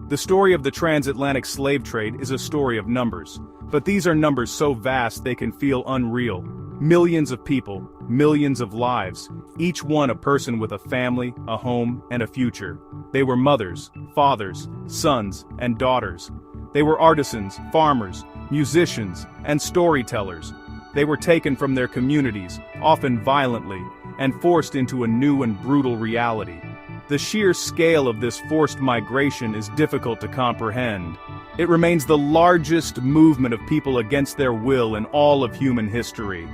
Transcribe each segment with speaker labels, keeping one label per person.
Speaker 1: The story of the transatlantic slave trade is a story of numbers. But these are numbers so vast they can feel unreal. Millions of people, millions of lives, each one a person with a family, a home, and a future. They were mothers, fathers, sons, and daughters. They were artisans, farmers, musicians, and storytellers. They were taken from their communities, often violently, and forced into a new and brutal reality. The sheer scale of this forced migration is difficult to comprehend. It remains the largest movement of people against their will in all of human history.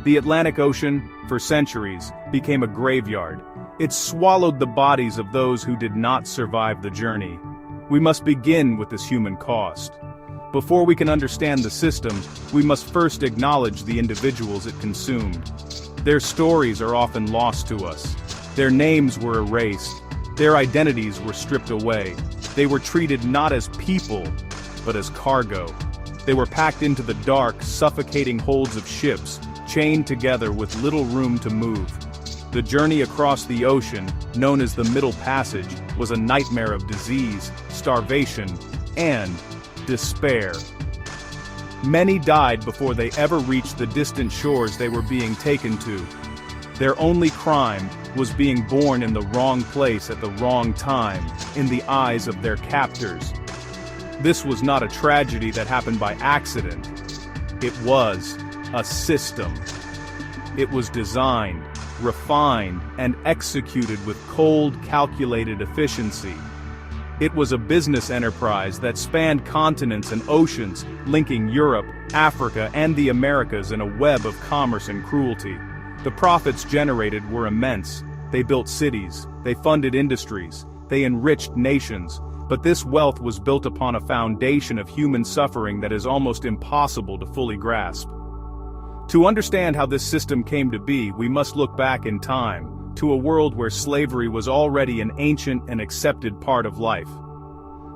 Speaker 1: The Atlantic Ocean, for centuries, became a graveyard. It swallowed the bodies of those who did not survive the journey. We must begin with this human cost. Before we can understand the system, we must first acknowledge the individuals it consumed. Their stories are often lost to us. Their names were erased. Their identities were stripped away. They were treated not as people, but as cargo. They were packed into the dark, suffocating holds of ships, chained together with little room to move. The journey across the ocean, known as the Middle Passage, was a nightmare of disease, starvation, and despair. Many died before they ever reached the distant shores they were being taken to. Their only crime was being born in the wrong place at the wrong time, in the eyes of their captors. This was not a tragedy that happened by accident. It was a system. It was designed, refined, and executed with cold, calculated efficiency. It was a business enterprise that spanned continents and oceans, linking Europe, Africa, and the Americas in a web of commerce and cruelty. The profits generated were immense. They built cities, they funded industries, they enriched nations, but this wealth was built upon a foundation of human suffering that is almost impossible to fully grasp. To understand how this system came to be, we must look back in time, to a world where slavery was already an ancient and accepted part of life.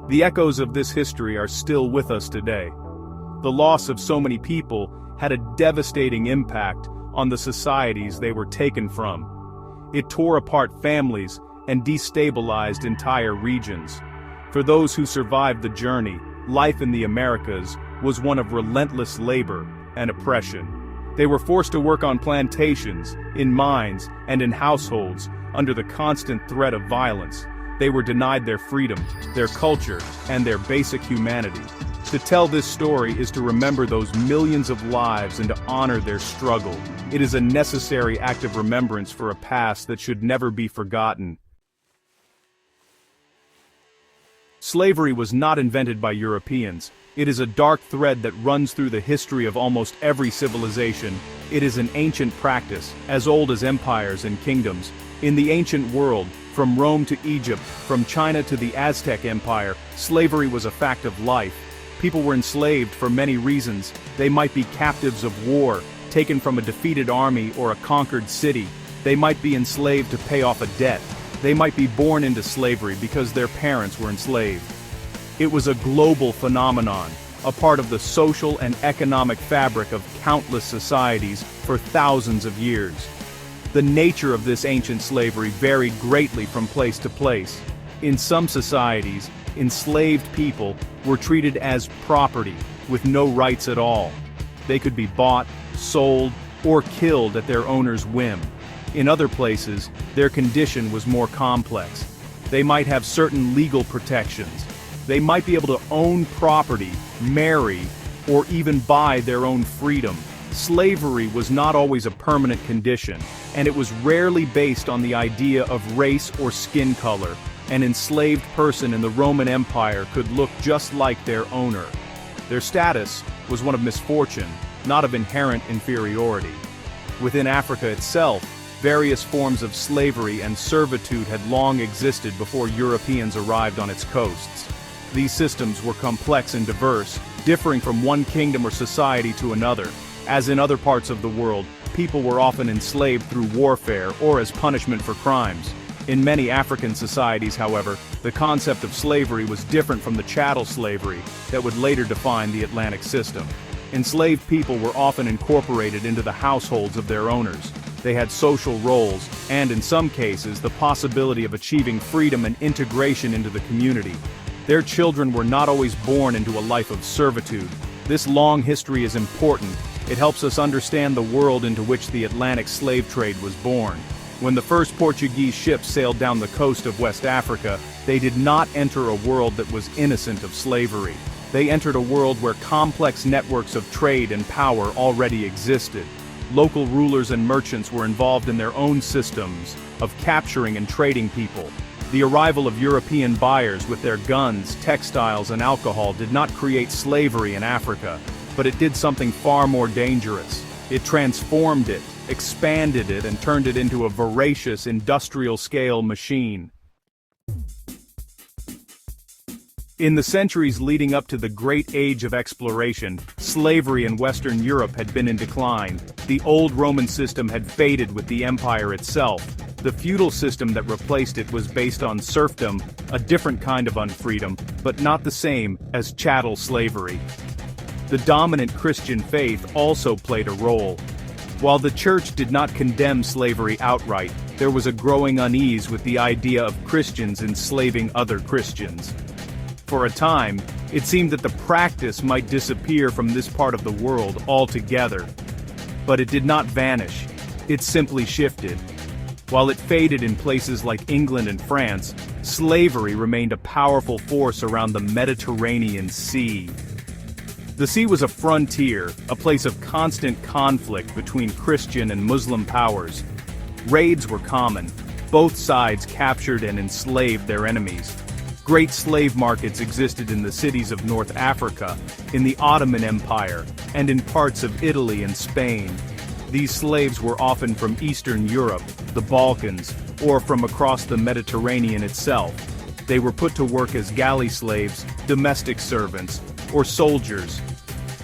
Speaker 1: The echoes of this history are still with us today. The loss of so many people had a devastating impact on the societies they were taken from. It tore apart families and destabilized entire regions. For those who survived the journey, life in the Americas was one of relentless labor and oppression. They were forced to work on plantations, in mines, and in households, under the constant threat of violence. They were denied their freedom, their culture, and their basic humanity. To tell this story is to remember those millions of lives and to honor their struggle. It is a necessary act of remembrance for a past that should never be forgotten. Slavery was not invented by Europeans. It is a dark thread that runs through the history of almost every civilization. It is an ancient practice, as old as empires and kingdoms. In the ancient world, from Rome to Egypt, from China to the Aztec Empire, slavery was a fact of life. People were enslaved for many reasons. They might be captives of war, taken from a defeated army or a conquered city. They might be enslaved to pay off a debt. They might be born into slavery because their parents were enslaved. It was a global phenomenon, a part of the social and economic fabric of countless societies for thousands of years. The nature of this ancient slavery varied greatly from place to place. In some societies, enslaved people were treated as property, with no rights at all. They could be bought, sold, or killed at their owner's whim. In other places, their condition was more complex. They might have certain legal protections. They might be able to own property, marry, or even buy their own freedom. Slavery was not always a permanent condition, and it was rarely based on the idea of race or skin color. An enslaved person in the Roman Empire could look just like their owner. Their status was one of misfortune, not of inherent inferiority. Within Africa itself, various forms of slavery and servitude had long existed before Europeans arrived on its coasts. These systems were complex and diverse, differing from one kingdom or society to another. As in other parts of the world, people were often enslaved through warfare or as punishment for crimes. In many African societies, however, the concept of slavery was different from the chattel slavery that would later define the Atlantic system. Enslaved people were often incorporated into the households of their owners. They had social roles, and in some cases, the possibility of achieving freedom and integration into the community. Their children were not always born into a life of servitude. This long history is important. It helps us understand the world into which the Atlantic slave trade was born. When the first Portuguese ships sailed down the coast of West Africa, they did not enter a world that was innocent of slavery. They entered a world where complex networks of trade and power already existed. Local rulers and merchants were involved in their own systems of capturing and trading people. The arrival of European buyers with their guns, textiles, and alcohol did not create slavery in Africa, but it did something far more dangerous. It transformed it, expanded it, and turned it into a voracious industrial-scale machine. In the centuries leading up to the Great Age of Exploration, slavery in Western Europe had been in decline. The old Roman system had faded with the empire itself. The feudal system that replaced it was based on serfdom, a different kind of unfreedom, but not the same as chattel slavery. The dominant Christian faith also played a role. While the church did not condemn slavery outright, there was a growing unease with the idea of Christians enslaving other Christians. For a time, it seemed that the practice might disappear from this part of the world altogether. But it did not vanish. It simply shifted. While it faded in places like England and France, slavery remained a powerful force around the Mediterranean Sea. The sea was a frontier, a place of constant conflict between Christian and Muslim powers. Raids were common. Both sides captured and enslaved their enemies. Great slave markets existed in the cities of North Africa, in the Ottoman Empire, and in parts of Italy and Spain. These slaves were often from Eastern Europe, the Balkans, or from across the Mediterranean itself. They were put to work as galley slaves, domestic servants, or soldiers.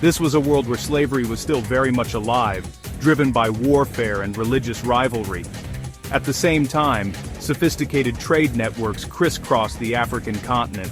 Speaker 1: This was a world where slavery was still very much alive, driven by warfare and religious rivalry. At the same time, sophisticated trade networks crisscrossed the African continent.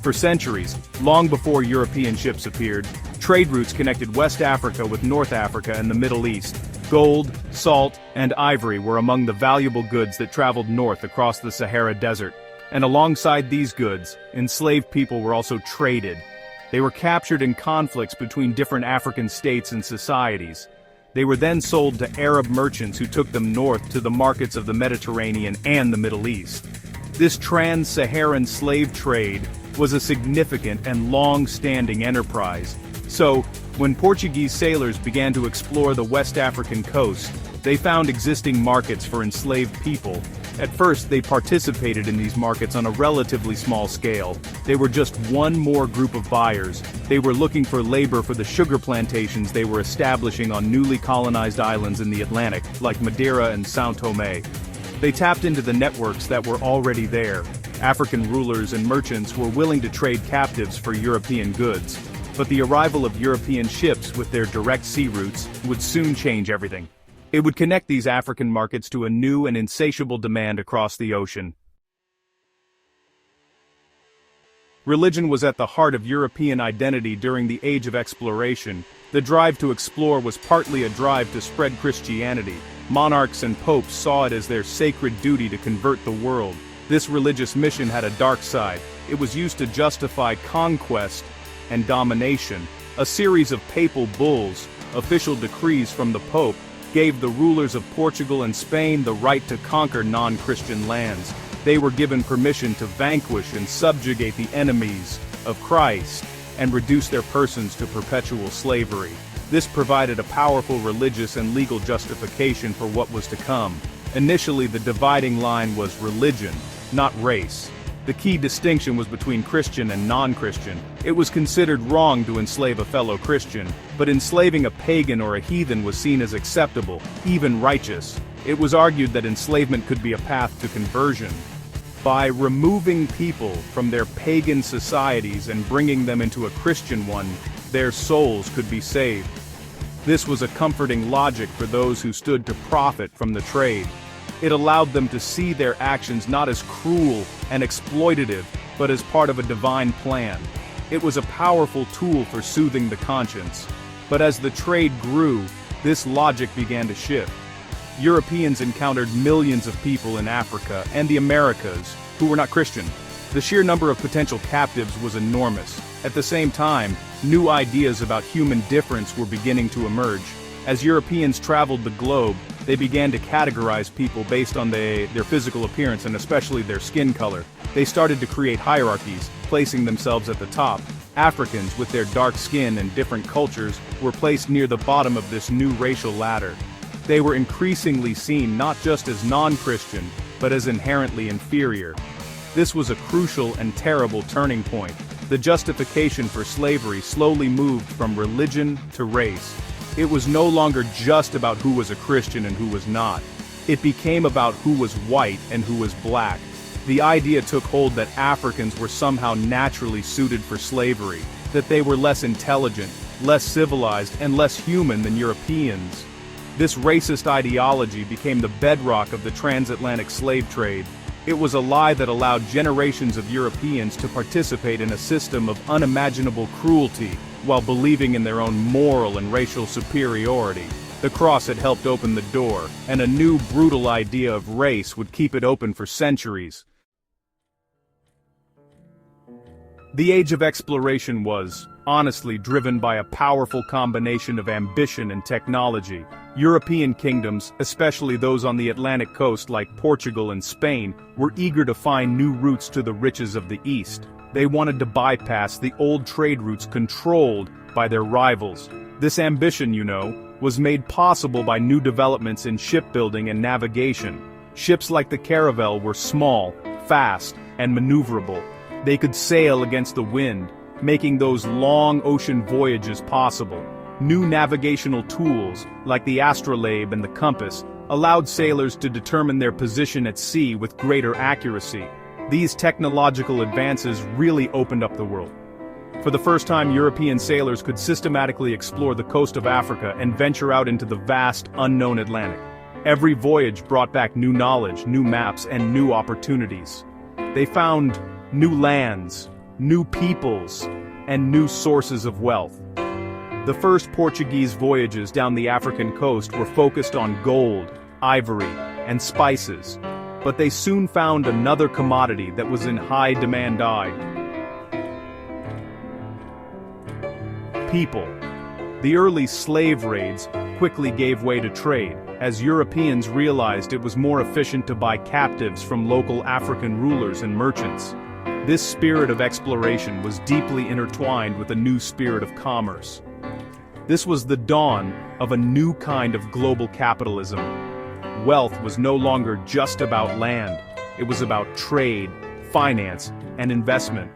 Speaker 1: For centuries, long before European ships appeared, trade routes connected West Africa with North Africa and the Middle East. Gold, salt, and ivory were among the valuable goods that traveled north across the Sahara Desert. And alongside these goods, enslaved people were also traded. They were captured in conflicts between different African states and societies. They were then sold to Arab merchants who took them north to the markets of the Mediterranean and the Middle East. This trans-Saharan slave trade was a significant and long-standing enterprise. So, when Portuguese sailors began to explore the West African coast, they found existing markets for enslaved people. At first, they participated in these markets on a relatively small scale. They were just one more group of buyers. They were looking for labor for the sugar plantations they were establishing on newly colonized islands in the Atlantic, like Madeira and São Tomé. They tapped into the networks that were already there. African rulers and merchants were willing to trade captives for European goods. But the arrival of European ships with their direct sea routes would soon change everything. It would connect these African markets to a new and insatiable demand across the ocean. Religion was at the heart of European identity during the Age of Exploration. The drive to explore was partly a drive to spread Christianity. Monarchs and popes saw it as their sacred duty to convert the world. This religious mission had a dark side. It was used to justify conquest and domination. A series of papal bulls, official decrees from the Pope, gave the rulers of Portugal and Spain the right to conquer non-Christian lands. They were given permission to vanquish and subjugate the enemies of Christ and reduce their persons to perpetual slavery. This provided a powerful religious and legal justification for what was to come. Initially, the dividing line was religion, not race. The key distinction was between Christian and non-Christian. It was considered wrong to enslave a fellow Christian, but enslaving a pagan or a heathen was seen as acceptable, even righteous. It was argued that enslavement could be a path to conversion. By removing people from their pagan societies and bringing them into a Christian one, their souls could be saved. This was a comforting logic for those who stood to profit from the trade. It allowed them to see their actions not as cruel and exploitative, but as part of a divine plan. It was a powerful tool for soothing the conscience. But as the trade grew, this logic began to shift. Europeans encountered millions of people in Africa and the Americas who were not Christian. The sheer number of potential captives was enormous. At the same time, new ideas about human difference were beginning to emerge. As Europeans traveled the globe, they began to categorize people based on their physical appearance and especially their skin color. They started to create hierarchies, placing themselves at the top. Africans, with their dark skin and different cultures, were placed near the bottom of this new racial ladder. They were increasingly seen not just as non-Christian, but as inherently inferior. This was a crucial and terrible turning point. The justification for slavery slowly moved from religion to race. It was no longer just about who was a Christian and who was not. It became about who was white and who was black. The idea took hold that Africans were somehow naturally suited for slavery, that they were less intelligent, less civilized, and less human than Europeans. This racist ideology became the bedrock of the transatlantic slave trade. It was a lie that allowed generations of Europeans to participate in a system of unimaginable cruelty, while believing in their own moral and racial superiority. The cross had helped open the door, and a new brutal idea of race would keep it open for centuries. The age of exploration was, honestly, driven by a powerful combination of ambition and technology. European kingdoms, especially those on the Atlantic coast like Portugal and Spain, were eager to find new routes to the riches of the East. They wanted to bypass the old trade routes controlled by their rivals. This ambition, was made possible by new developments in shipbuilding and navigation. Ships like the Caravel were small, fast, and maneuverable. They could sail against the wind, making those long ocean voyages possible. New navigational tools, like the astrolabe and the compass, allowed sailors to determine their position at sea with greater accuracy. These technological advances really opened up the world. For the first time, European sailors could systematically explore the coast of Africa and venture out into the vast, unknown Atlantic. Every voyage brought back new knowledge, new maps, and new opportunities. They found new lands, new peoples, and new sources of wealth. The first Portuguese voyages down the African coast were focused on gold, ivory, and spices, but they soon found another commodity that was in high demand: people. The early slave raids quickly gave way to trade, as Europeans realized it was more efficient to buy captives from local African rulers and merchants. This spirit of exploration was deeply intertwined with a new spirit of commerce. This was the dawn of a new kind of global capitalism. Wealth was no longer just about land. It was about trade, finance, and investment.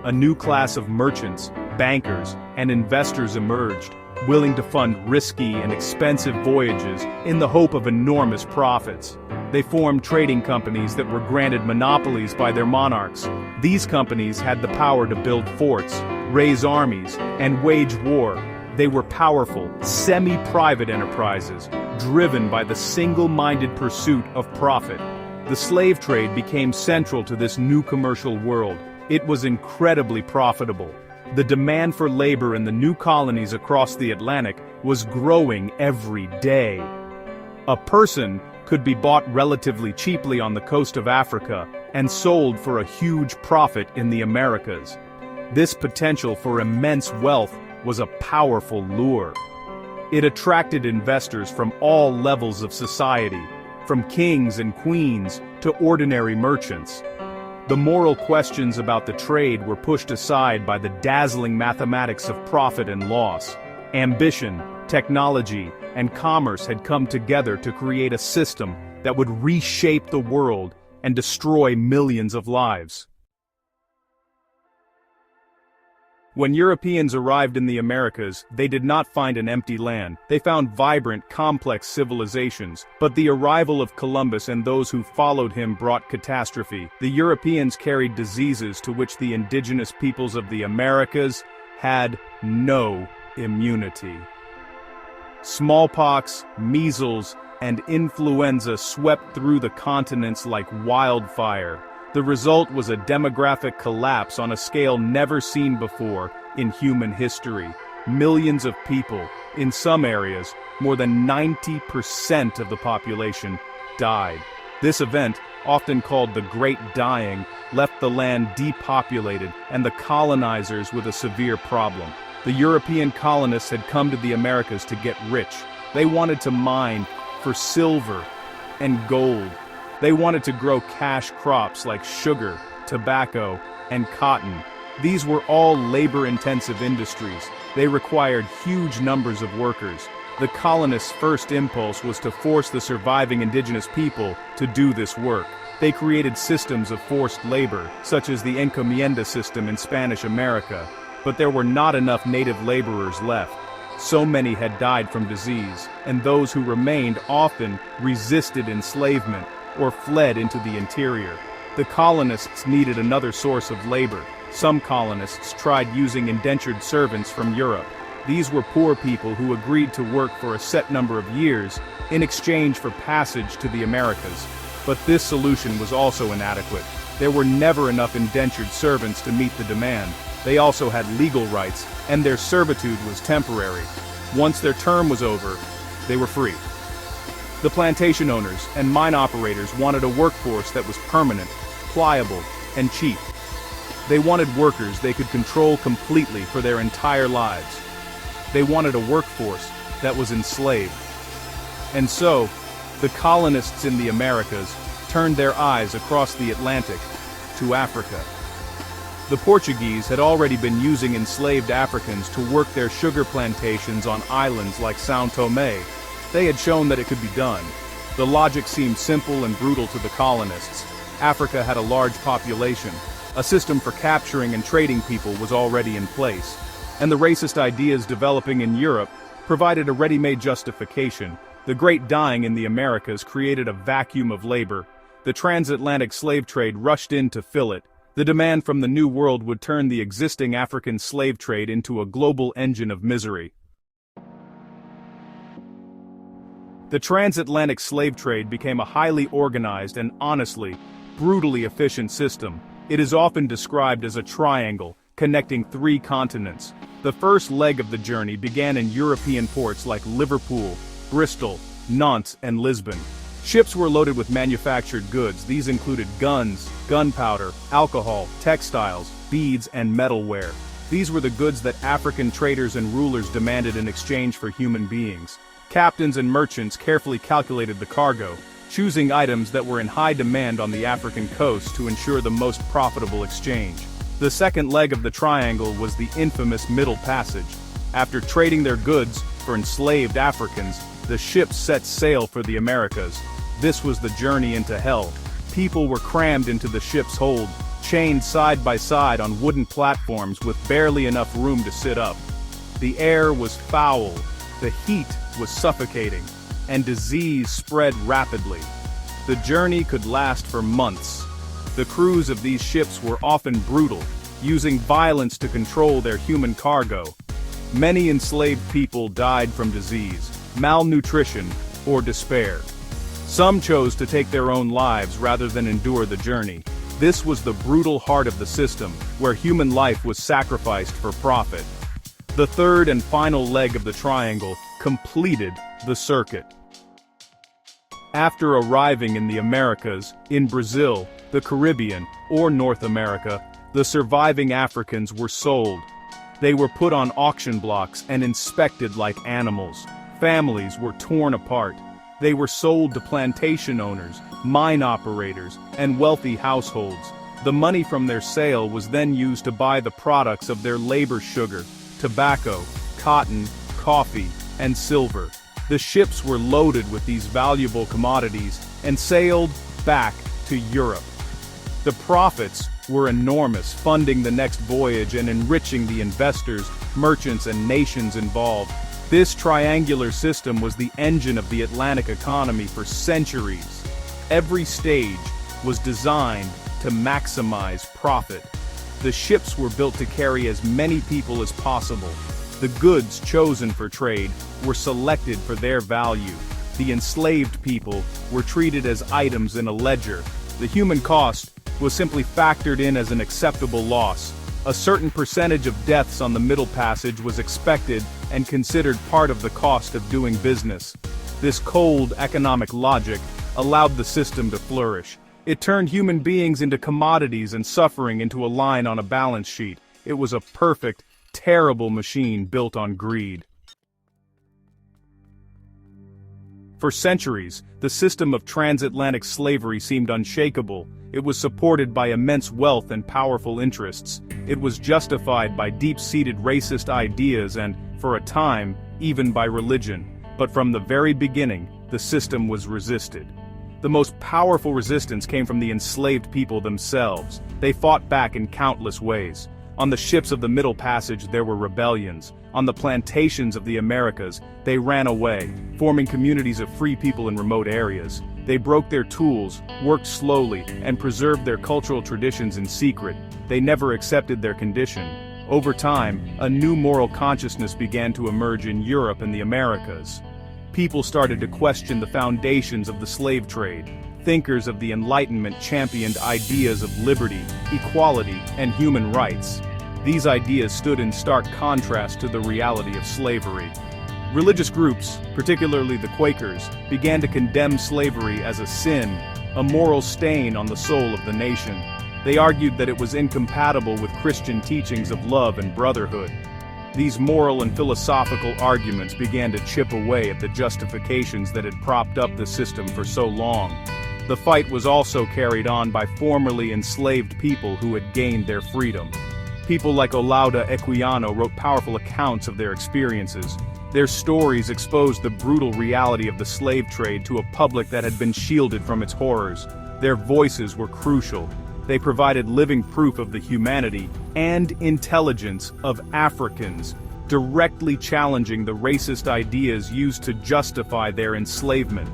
Speaker 1: A new class of merchants, bankers, and investors emerged, willing to fund risky and expensive voyages in the hope of enormous profits. They formed trading companies that were granted monopolies by their monarchs. These companies had the power to build forts, raise armies, and wage war. They were powerful, semi-private enterprises, driven by the single-minded pursuit of profit. The slave trade became central to this new commercial world. It was incredibly profitable. The demand for labor in the new colonies across the Atlantic was growing every day. A person could be bought relatively cheaply on the coast of Africa and sold for a huge profit in the Americas. This potential for immense wealth was a powerful lure. It attracted investors from all levels of society, from kings and queens to ordinary merchants. The moral questions about the trade were pushed aside by the dazzling mathematics of profit and loss. Ambition, technology, and commerce had come together to create a system that would reshape the world and destroy millions of lives. When Europeans arrived in the Americas, they did not find an empty land. They found vibrant, complex civilizations. But the arrival of Columbus and those who followed him brought catastrophe. The Europeans carried diseases to which the indigenous peoples of the Americas had no immunity. Smallpox, measles, and influenza swept through the continents like wildfire. The result was a demographic collapse on a scale never seen before in human history. Millions of people, in some areas, more than 90% of the population, died. This event, often called the Great Dying, left the land depopulated and the colonizers with a severe problem. The European colonists had come to the Americas to get rich. They wanted to mine for silver and gold. They wanted to grow cash crops like sugar, tobacco, and cotton. These were all labor-intensive industries. They required huge numbers of workers. The colonists' first impulse was to force the surviving indigenous people to do this work. They created systems of forced labor, such as the encomienda system in Spanish America, but there were not enough native laborers left. So many had died from disease, and those who remained often resisted enslavement or fled into the interior. The colonists needed another source of labor. Some colonists tried using indentured servants from Europe. These were poor people who agreed to work for a set number of years in exchange for passage to the Americas. But this solution was also inadequate. There were never enough indentured servants to meet the demand. They also had legal rights, and their servitude was temporary. Once their term was over, they were free. The plantation owners and mine operators wanted a workforce that was permanent, pliable, and cheap. They wanted workers they could control completely for their entire lives. They wanted a workforce that was enslaved. And so, the colonists in the Americas turned their eyes across the Atlantic to Africa. The Portuguese had already been using enslaved Africans to work their sugar plantations on islands like São Tomé. They had shown that it could be done. The logic seemed simple and brutal to the colonists. Africa had a large population. A system for capturing and trading people was already in place. And the racist ideas developing in Europe provided a ready-made justification. The Great Dying in the Americas created a vacuum of labor. The transatlantic slave trade rushed in to fill it. The demand from the New World would turn the existing African slave trade into a global engine of misery. The transatlantic slave trade became a highly organized and honestly, brutally efficient system. It is often described as a triangle, connecting 3 continents. The first leg of the journey began in European ports like Liverpool, Bristol, Nantes, and Lisbon. Ships were loaded with manufactured goods. These included guns, gunpowder, alcohol, textiles, beads, and metalware. These were the goods that African traders and rulers demanded in exchange for human beings. Captains and merchants carefully calculated the cargo, choosing items that were in high demand on the African coast to ensure the most profitable exchange. The second leg of the triangle was the infamous Middle Passage. After trading their goods for enslaved Africans, the ships set sail for the Americas. This was the journey into hell. People were crammed into the ship's hold, chained side by side on wooden platforms with barely enough room to sit up. The air was foul, the heat was suffocating, and disease spread rapidly. The journey could last for months. The crews of these ships were often brutal, using violence to control their human cargo. Many enslaved people died from disease, malnutrition, or despair. Some chose to take their own lives rather than endure the journey. This was the brutal heart of the system, where human life was sacrificed for profit. The third and final leg of the triangle completed the circuit. After arriving in the Americas, in Brazil, the Caribbean, or North America, the surviving Africans were sold. They were put on auction blocks and inspected like animals. Families were torn apart. They were sold to plantation owners, mine operators, and wealthy households. The money from their sale was then used to buy the products of their labor: sugar, tobacco, cotton, coffee, and silver. The ships were loaded with these valuable commodities and sailed back to Europe. The profits were enormous, funding the next voyage and enriching the investors, merchants, and nations involved. This triangular system was the engine of the Atlantic economy for centuries. Every stage was designed to maximize profit. The ships were built to carry as many people as possible. The goods chosen for trade were selected for their value. The enslaved people were treated as items in a ledger. The human cost was simply factored in as an acceptable loss. A certain percentage of deaths on the Middle Passage was expected and considered part of the cost of doing business. This cold economic logic allowed the system to flourish. It turned human beings into commodities and suffering into a line on a balance sheet. It was a perfect, terrible machine built on greed. For centuries, the system of transatlantic slavery seemed unshakable. It was supported by immense wealth and powerful interests. It was justified by deep-seated racist ideas and, for a time, even by religion. But from the very beginning, the system was resisted. The most powerful resistance came from the enslaved people themselves. They fought back in countless ways. On the ships of the Middle Passage there were rebellions. On the plantations of the Americas, they ran away, forming communities of free people in remote areas. They broke their tools, worked slowly, and preserved their cultural traditions in secret. They never accepted their condition. Over time, a new moral consciousness began to emerge in Europe and the Americas. People started to question the foundations of the slave trade. Thinkers of the Enlightenment championed ideas of liberty, equality, and human rights. These ideas stood in stark contrast to the reality of slavery. Religious groups, particularly the Quakers, began to condemn slavery as a sin, a moral stain on the soul of the nation. They argued that it was incompatible with Christian teachings of love and brotherhood. These moral and philosophical arguments began to chip away at the justifications that had propped up the system for so long. The fight was also carried on by formerly enslaved people who had gained their freedom. People like Olaudah Equiano wrote powerful accounts of their experiences. Their stories exposed the brutal reality of the slave trade to a public that had been shielded from its horrors. Their voices were crucial. They provided living proof of the humanity and intelligence of Africans, directly challenging the racist ideas used to justify their enslavement.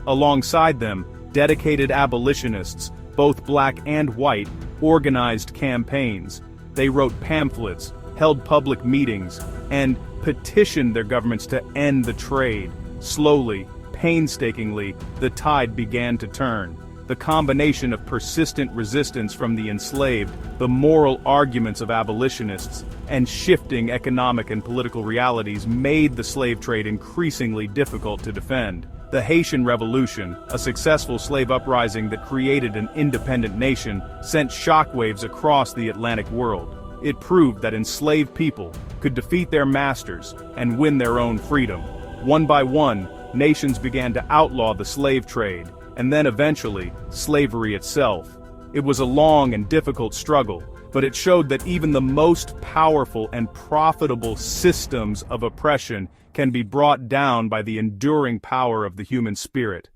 Speaker 1: Alongside them, dedicated abolitionists, both black and white, organized campaigns. They wrote pamphlets, held public meetings, and petitioned their governments to end the trade. Slowly, painstakingly, the tide began to turn. The combination of persistent resistance from the enslaved, the moral arguments of abolitionists, and shifting economic and political realities made the slave trade increasingly difficult to defend. The Haitian Revolution, a successful slave uprising that created an independent nation, sent shockwaves across the Atlantic world. It proved that enslaved people could defeat their masters and win their own freedom. One by one, nations began to outlaw the slave trade, and then eventually, slavery itself. It was a long and difficult struggle, but it showed that even the most powerful and profitable systems of oppression can be brought down by the enduring power of the human spirit.